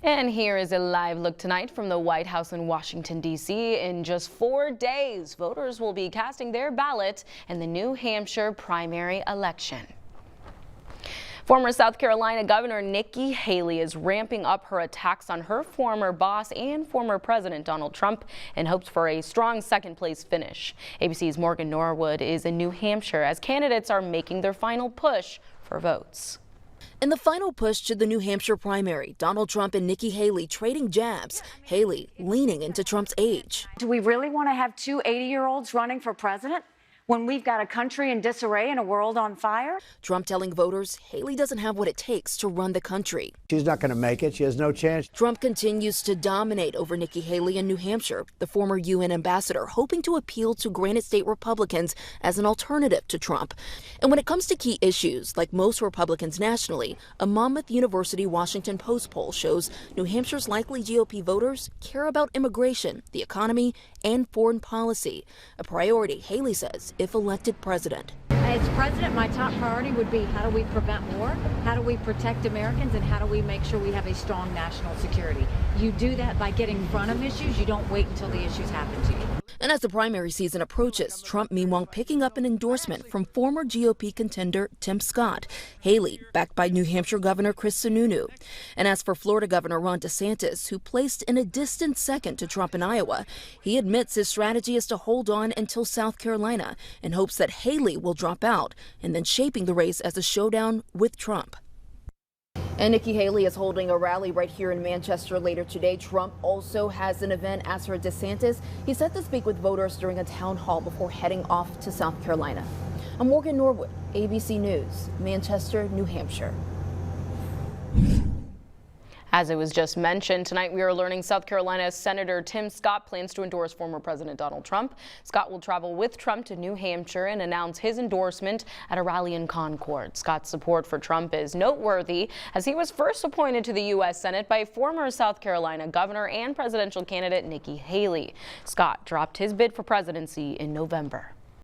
And here is a live look tonight from the White House in Washington, D.C. In just 4 days, voters will be casting their ballot in the New Hampshire primary election. Former South Carolina Governor Nikki Haley is ramping up her attacks on her former boss and former President Donald Trump in hopes for a strong second-place finish. ABC's Morgan Norwood is in New Hampshire as candidates are making their final push for votes. In the final push to the New Hampshire primary, Donald Trump and Nikki Haley trading jabs, Haley leaning into Trump's age. Do we really want to have two 80-year-olds running for president when we've got a country in disarray and a world on fire? Trump telling voters Haley doesn't have what it takes to run the country. She's not going to make it. She has no chance. Trump continues to dominate over Nikki Haley in New Hampshire, the former UN ambassador hoping to appeal to Granite State Republicans as an alternative to Trump. And when it comes to key issues, like most Republicans nationally, a Monmouth University Washington Post poll shows New Hampshire's likely GOP voters care about immigration, the economy, and foreign policy, a priority, Haley says, if elected president. As president, my top priority would be how do we prevent war, how do we protect Americans, and how do we make sure we have a strong national security. You do that by getting in front of issues. You don't wait until the issues happen to you. And as the primary season approaches, Trump meanwhile picking up an endorsement from former GOP contender Tim Scott. Haley backed by New Hampshire Governor Chris Sununu. And as for Florida Governor Ron DeSantis, who placed in a distant second to Trump in Iowa, he admits his strategy is to hold on until South Carolina in hopes that Haley will drop out and then shaping the race as a showdown with Trump. And Nikki Haley is holding a rally right here in Manchester later today. Trump also has an event, as for DeSantis. He's set to speak with voters during a town hall before heading off to South Carolina. I'm Morgan Norwood, ABC News, Manchester, New Hampshire. As it was just mentioned, tonight we are learning South Carolina Senator Tim Scott plans to endorse former President Donald Trump. Scott will travel with Trump to New Hampshire and announce his endorsement at a rally in Concord. Scott's support for Trump is noteworthy as he was first appointed to the U.S. Senate by former South Carolina Governor and presidential candidate Nikki Haley. Scott dropped his bid for presidency in November.